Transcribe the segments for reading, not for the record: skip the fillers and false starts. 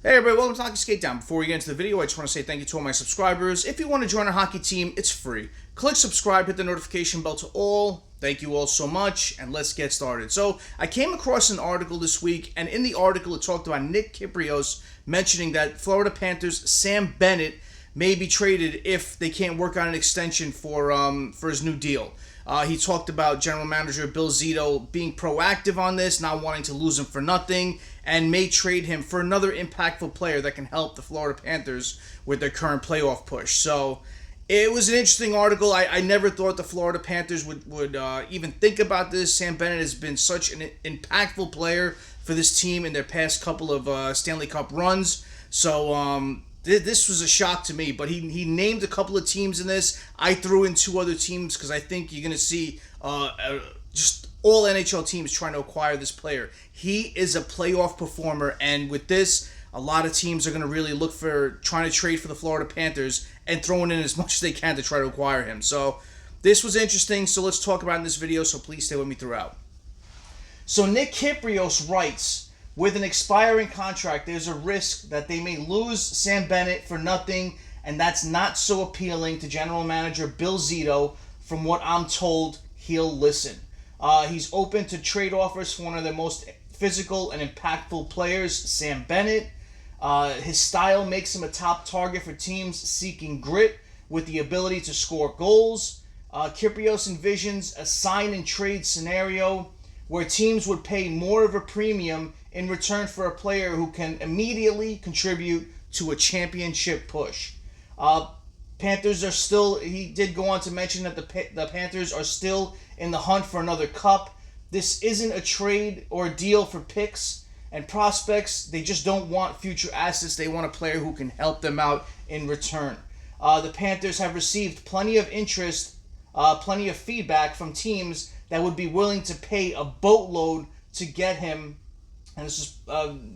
Hey everybody, welcome to Hockey Skate Down. Before we get into the video, I just want to say thank you to all my subscribers. If you want to join our hockey team, it's free. Click subscribe, hit the notification bell to all. Thank you all so much, and let's get started. So, I came across an article this week, and in the article it talked about Nick Kypreos mentioning that Florida Panthers' Sam Bennett may be traded if they can't work on an extension for his new deal. He talked about General Manager Bill Zito being proactive on this, not wanting to lose him for nothing, and may trade him for another impactful player that can help the Florida Panthers with their current playoff push. So it was an interesting article. I never thought the Florida Panthers would even think about this. Sam Bennett has been such an impactful player for this team in their past couple of Stanley Cup runs. So this was a shock to me, but he named a couple of teams in this. I threw in two other teams because I think you're going to see just all NHL teams trying to acquire this player. He is a playoff performer, and with this, a lot of teams are going to really look for trying to trade for the Florida Panthers and throwing in as much as they can to try to acquire him. So this was interesting, so let's talk about it in this video, so please stay with me throughout. So Nick Kypreos writes, with an expiring contract, there's a risk that they may lose Sam Bennett for nothing, and that's not so appealing to General Manager Bill Zito. From what I'm told, he'll listen. He's open to trade offers for one of the most physical and impactful players, Sam Bennett. His style makes him a top target for teams seeking grit with the ability to score goals. Kypreos envisions a sign-and-trade scenario where teams would pay more of a premium in return for a player who can immediately contribute to a championship push. Panthers are still, he did go on to mention that the Panthers are still in the hunt for another cup. This isn't a trade or a deal for picks and prospects. They just don't want future assets. They want a player who can help them out in return. The Panthers have received plenty of interest, plenty of feedback from teams that would be willing to pay a boatload to get him. And this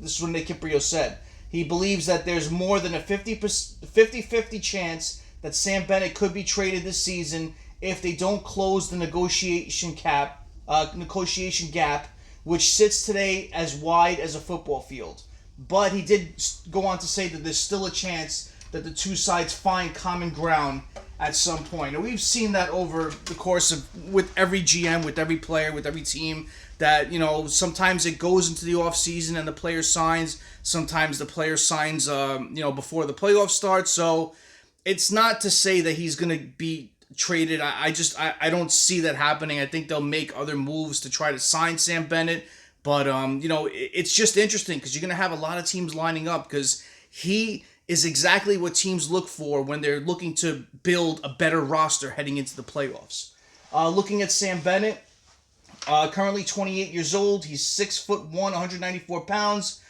is what Nick Kypreos said. He believes that there's more than a 50-50 chance that Sam Bennett could be traded this season if they don't close the negotiation gap, which sits today as wide as a football field. But he did go on to say that there's still a chance that the two sides find common ground at some point. And we've seen that over the course of, with every GM, with every player, with every team, that, sometimes it goes into the offseason and the player signs. Sometimes the player signs, before the playoffs start. So it's not to say that he's going to be traded. I don't see that happening. I think they'll make other moves to try to sign Sam Bennett. But, it's just interesting because you're going to have a lot of teams lining up because he is exactly what teams look for when they're looking to build a better roster heading into the playoffs. Looking at Sam Bennett, currently 28 years old. He's 6'1", 194 pounds.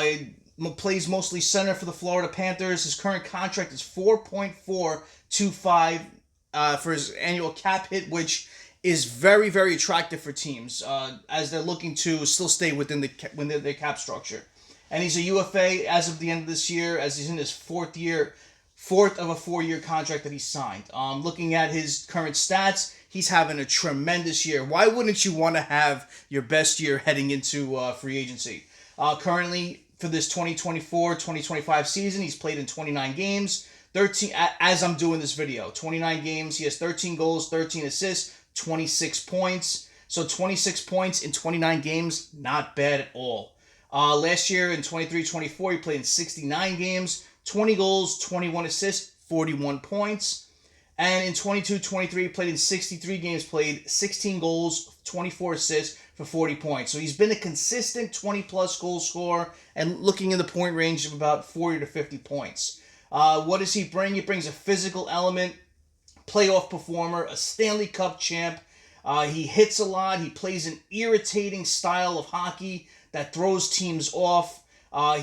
He plays mostly center for the Florida Panthers. His current contract is $4.425 for his annual cap hit, which is very, very attractive for teams as they're looking to still stay within their cap structure. And he's a UFA as of the end of this year, as he's in his fourth of a 4-year contract that he signed. Looking at his current stats, he's having a tremendous year. Why wouldn't you want to have your best year heading into free agency? Currently, for this 2024-2025 season, he's played in 29 games. 13, as I'm doing this video, 29 games. He has 13 goals, 13 assists, 26 points. So 26 points in 29 games, not bad at all. Last year in 23-24, he played in 69 games, 20 goals, 21 assists, 41 points. And in 22-23, he played in 63 games, played 16 goals, 24 assists for 40 points. So he's been a consistent 20-plus goal scorer and looking in the point range of about 40 to 50 points. What does he bring? He brings a physical element, playoff performer, a Stanley Cup champ. He hits a lot. He plays an irritating style of hockey that throws teams off.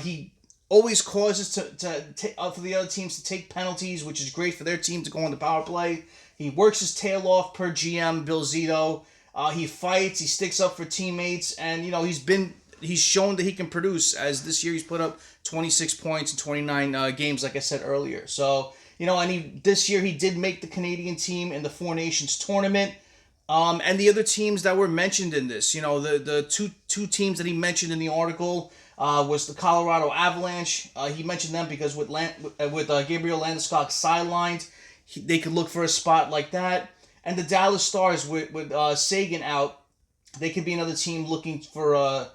He always causes for the other teams to take penalties, which is great for their team to go on the power play. He works his tail off per GM Bill Zito. He fights. He sticks up for teammates, and he's shown that he can produce. As this year he's put up 26 points in 29 games, like I said earlier. So this year he did make the Canadian team in the Four Nations tournament. And the other teams that were mentioned in this, the two teams that he mentioned in the article, was the Colorado Avalanche. He mentioned them because with Gabriel Landeskog sidelined, they could look for a spot like that. And the Dallas Stars with Sagan out, they could be another team looking for.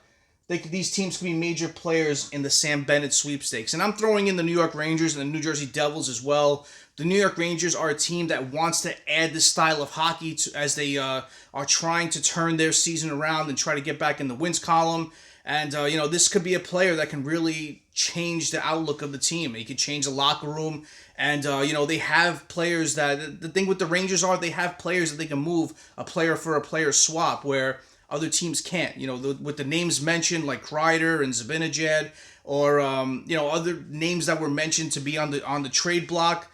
These teams could be major players in the Sam Bennett sweepstakes. And I'm throwing in the New York Rangers and the New Jersey Devils as well. The New York Rangers are a team that wants to add this style of hockey as they are trying to turn their season around and try to get back in the wins column. And, this could be a player that can really change the outlook of the team. He could change the locker room. And, they have players that... The thing with the Rangers are they have players that they can move a player for a player swap where other teams can't. With the names mentioned like Kreider and Zibanejad or, other names that were mentioned to be on the trade block,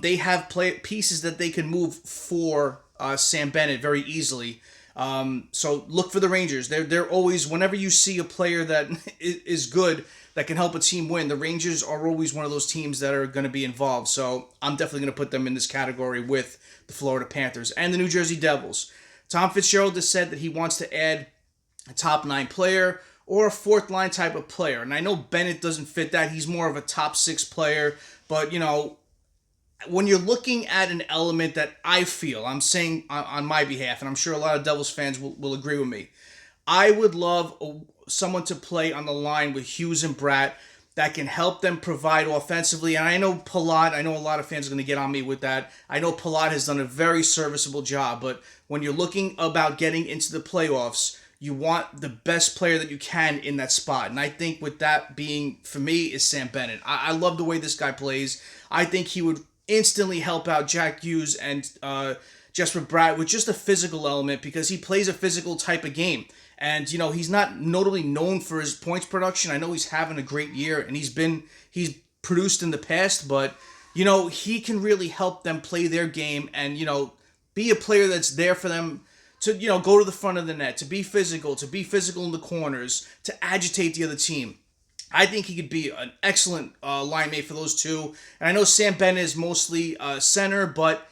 they have pieces that they can move for Sam Bennett very easily. So look for the Rangers. They're always, whenever you see a player that is good, that can help a team win, the Rangers are always one of those teams that are going to be involved. So I'm definitely going to put them in this category with the Florida Panthers and the New Jersey Devils. Tom Fitzgerald has said that he wants to add a top 9 player or a fourth line type of player. And I know Bennett doesn't fit that. He's more of a top 6 player. But, when you're looking at an element that I feel, I'm saying on my behalf, and I'm sure a lot of Devils fans will agree with me, I would love someone to play on the line with Hughes and Bratt that can help them provide offensively. And I know Palat, I know a lot of fans are going to get on me with that. I know Palat has done a very serviceable job, but when you're looking about getting into the playoffs, you want the best player that you can in that spot. And I think with that being, for me, is Sam Bennett. I love the way this guy plays. I think he would instantly help out Jack Hughes and Jesper Bratt with just a physical element because he plays a physical type of game. And, he's not notably known for his points production. I know he's having a great year and he's produced in the past, but, he can really help them play their game and, be a player that's there for them to, go to the front of the net, to be physical in the corners, to agitate the other team. I think he could be an excellent line mate for those two. And I know Sam Bennett is mostly center, but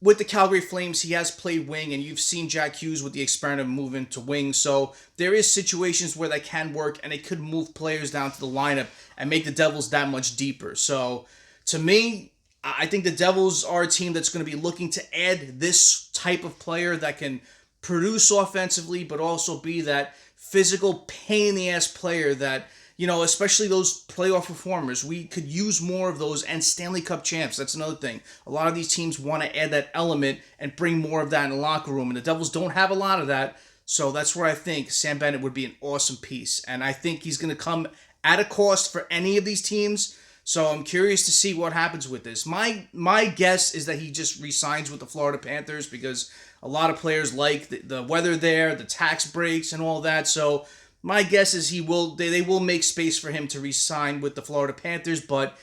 with the Calgary Flames, he has played wing, and you've seen Jack Hughes with the experiment of moving to wing. So there is situations where that can work, and it could move players down to the lineup and make the Devils that much deeper. So to me, I think the Devils are a team that's going to be looking to add this type of player that can produce offensively, but also be that physical pain-in-the-ass player that, especially those playoff performers, we could use more of those, and Stanley Cup champs. That's another thing. A lot of these teams want to add that element and bring more of that in the locker room, and the Devils don't have a lot of that, so that's where I think Sam Bennett would be an awesome piece, and I think he's going to come at a cost for any of these teams, so I'm curious to see what happens with this. My guess is that he just re-signs with the Florida Panthers because a lot of players like the weather there, the tax breaks, and all that, so my guess is they will make space for him to re-sign with the Florida Panthers, but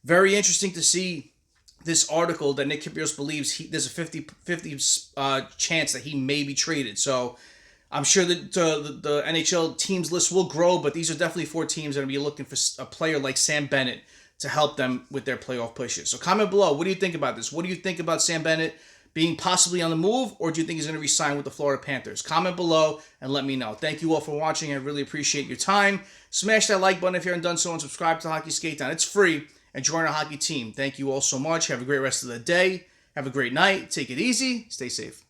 very interesting to see this article that Nick Kypreos believes there's a 50-50 chance that he may be traded. So I'm sure that the NHL teams list will grow, but these are definitely 4 teams that are going to be looking for a player like Sam Bennett to help them with their playoff pushes. So comment below. What do you think about this? What do you think about Sam Bennett being possibly on the move, or do you think he's going to re-sign with the Florida Panthers? Comment below and let me know. Thank you all for watching. I really appreciate your time. Smash that like button if you haven't done so, and subscribe to Hockey Skate Down. It's free, and join our hockey team. Thank you all so much. Have a great rest of the day. Have a great night. Take it easy. Stay safe.